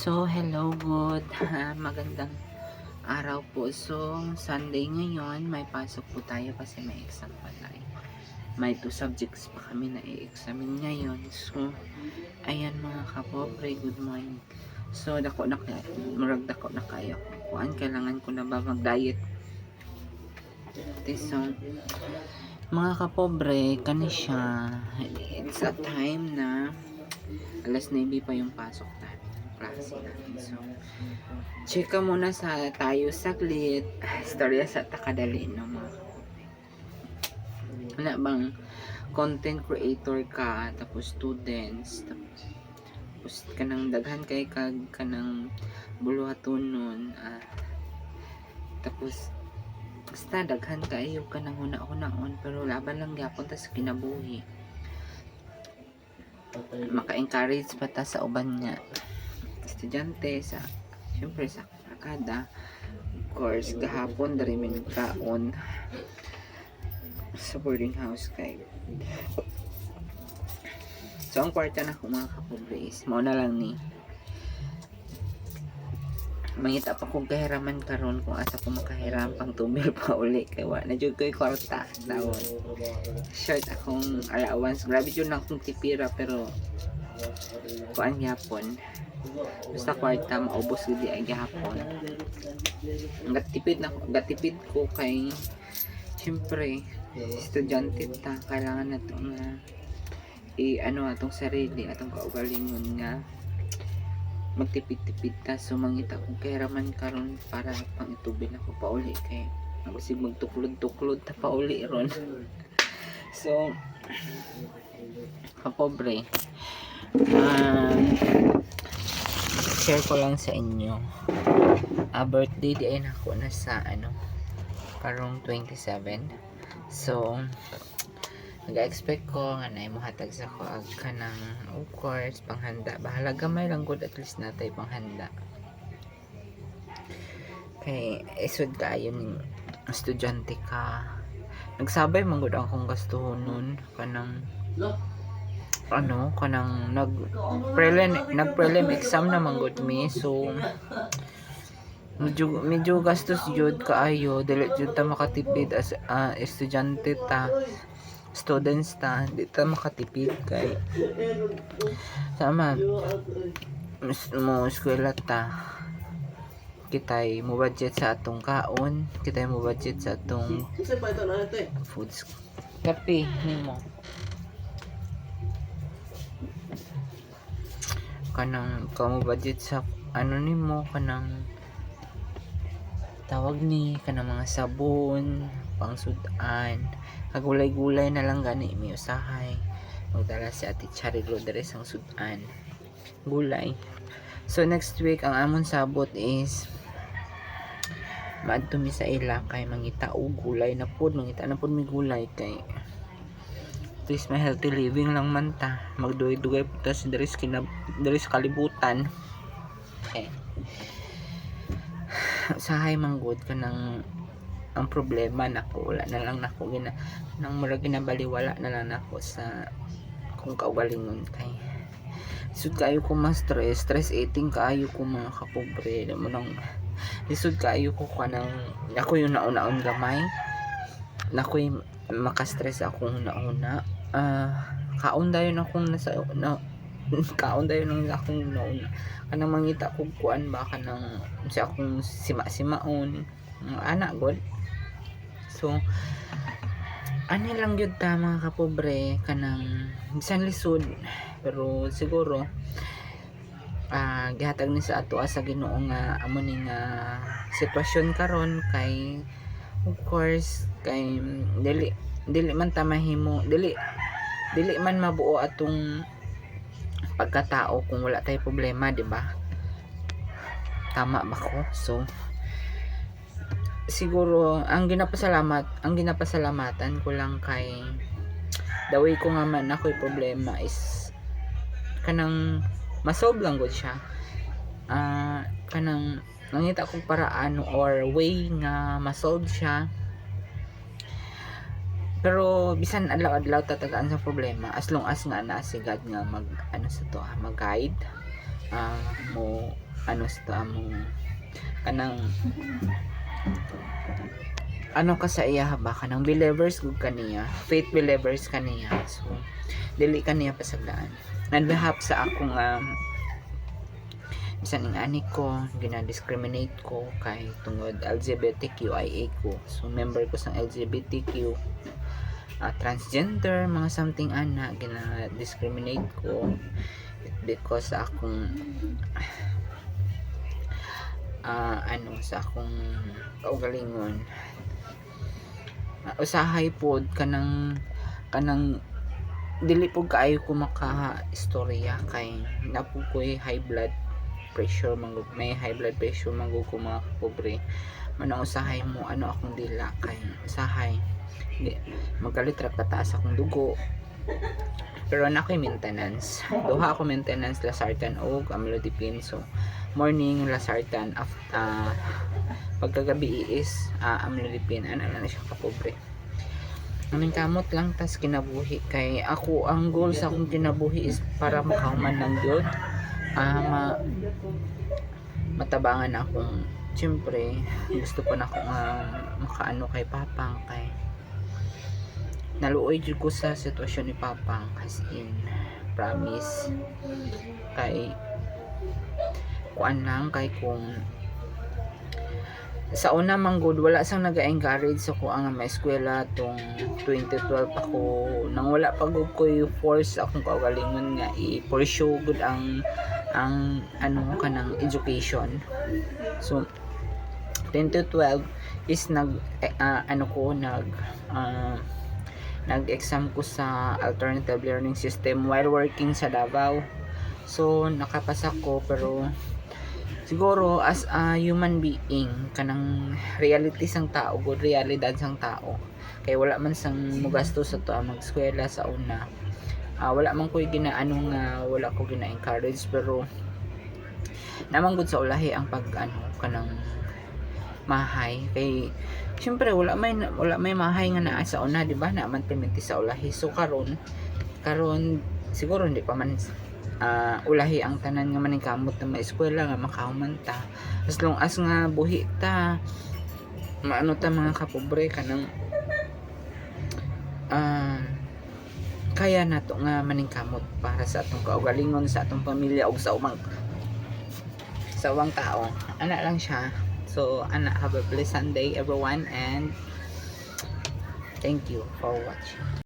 So, hello, good. Magandang araw po. So, Sunday ngayon, may pasok po tayo kasi may exam pa tayo. May 2 subjects pa kami na i-examine ngayon. So, ayan mga kapobre, good morning. So, dako na kayo. Kuan, kailangan ko na ba mag-diet? So, mga kapobre, kani siya, it's a time na alas 9 pa yung pasok namin, klase namin. So, chika muna tayo saglit. Istorya sa takadali, no, mga kapobre. Wala bang content creator ka, tapos students, tapos kanang daghan kay kanang buluhaton nun, tapos basta daghan kayo kanang huna-hunaon, pero laban lang gyapon ta sa kinabuhi. Maka-encourage pa ta sa uban nga estudyante, syempre sa barkada. Of course, gahapon dari min kaon sa boarding house kay. So, ang kwarta na ko mga kapobre is mao na lang ni mangita pa kong kahiraman karon kung asa ko makahiram pang tubil pa uli kay wa na jud ko'y kwarta daw. Short akong allowance, grabe jud na akong tipira, pero kuan gyapon basta kwarta maubos gid ay gyapon. Gatipid ko kay syempre estudyante ta, kailangan nato nga atong sarili, atong kaugalingon nga magtipid-tipid ta. So, mangita kong kahiraman karon para pang itubil ako pauli kay magsig magtuklod-tuklod ta pauli ron. So, kapobre, share ko lang sa inyo, birthday di ay nako na sa karong 27. So, nag-expect ko nga na imuhatag sa ko ag kanang, of course, panghanda. Bahala gamay lang good, at least natay panghanda. Kay isod kayo ning estudyante ka. Nagsabay man gud akong gastuhon nun kanang kanang nag-prelim exam na man gud mi. So, medyo gastos jud kaayo, dili jud ta makatipid as estudyante ta, students ta, di ta makatipid kay sama mo eskwela ta, kitay mo budget sa atong kaon, kitay mo budget sa atong foods. Kape nimo kanang mo budget sa nimo kanang tawag ni kanang mga sabon, pangsudan, kagulay-gulay na lang gani mi usahay. Magdala si Ate Charilo dere sang sudan, gulay. So, next week ang amon sabot is maadto mi sa ila kay mangita og gulay na pud, mangita na pud mi gulay kay at least may healthy living lang man ta, magdugay-dugay pud ta sa dere sa kalibutan. Okay. Usahay manggod kanang ang problema nako, wala na lang nako nang mura ginabaliwala na lang nako sa kung kaugalingon kay lisod kayo ko stress eating kayo ko mga kapobre mo nang lisod kayo ko kanang ako yung nauna-un gamay nakoy maka-stress akong nauna kaon dayon akong kaon dayon ng akong nauna kanang mangita kog kuan ba kanang si akong sima-simaon anak god. So, lang yun ta mga kapobre kanang bisan lisod, pero siguro gihatag ni sa ato sa Ginoo nga amo ni nga sitwasyon karon kay of course kay dili man ta mahimo, dili man mabuo atong pagkatao kung wala tay problema, di ba? Tama ba ko? So, siguro ang ginapasalamatan ko lang kay the way ko nga man ako'y problema is kanang masolve lang gud siya, kanang nangita kong paraan or way nga masolve siya, pero bisan adlaw-adlaw tatagaan sa problema as long as nga na si God nga mag sa to mag-guide mo ano sa among kanang ano ka sa iya ba kanang believers gud kaniya, faith believers kaniya. So dili kaniya pasagdaan. On behalf sa akong bisan ning ani ko gina-discriminate ko kay tungod LGBTQIA ko. So member ko sa LGBTQ, transgender, mga something ana gina-discriminate ko because sa akong sa akong kaugalingon. Usahay pod kanang dili po kaayo ko maka istorya kay napo ko'y high blood pressure may high blood pressure manggug ko mga pobre. Manang usahay mo ano akong dila kay usahay magkalitra kataas akong dugo, pero na ako'y maintenance, duha ako maintenance lasartan og amlodipine. So morning lasartan, after pagkagabi is amlodipine. Ano na siya kapobre, aming kamot lang tas kinabuhi kay ako. Ang goal sa akong kinabuhi is para makahuman ng Dios, matabangan akong, siyempre gusto pa na akong makaano kay Papang, kay naluoy jud ko sa sitwasyon ni Papang, as in promise. Kay kuan lang, kay kung sa una manggod wala sang naga-encourage sa ko ang maeskwela tong 2012 ako, nang wala pa gud ko'y force akong kaugalingon nga i-pursue gud ang ano kanang education. So 2012 is nag-exam ko sa alternative learning system while working sa Davao. So nakapasa ko, pero siguro as a human being kanang reality sang tao, good realidad sang tao, kay wala man sang mugasto sa to mag-eskwela sa una. Wala man ko'y ginaano nga wala ko gina-encourage, pero naman gud sa ulahi ang pag kanang mahay. Kay syempre wala may mahay nga naa sa una, di ba? Naman permiti sa ulahi. So karon siguro hindi pa man ulahi ang tanan nga maningkamot na maeskwela nga makahuman ta, as long as nga buhi ta, maano ta mga kapobre kanang kaya nato nga maningkamot para sa atong kaugalingon, sa atong pamilya ug sa ubang tao. Ana lang siya. So have a blessed Sunday everyone, and thank you for watching.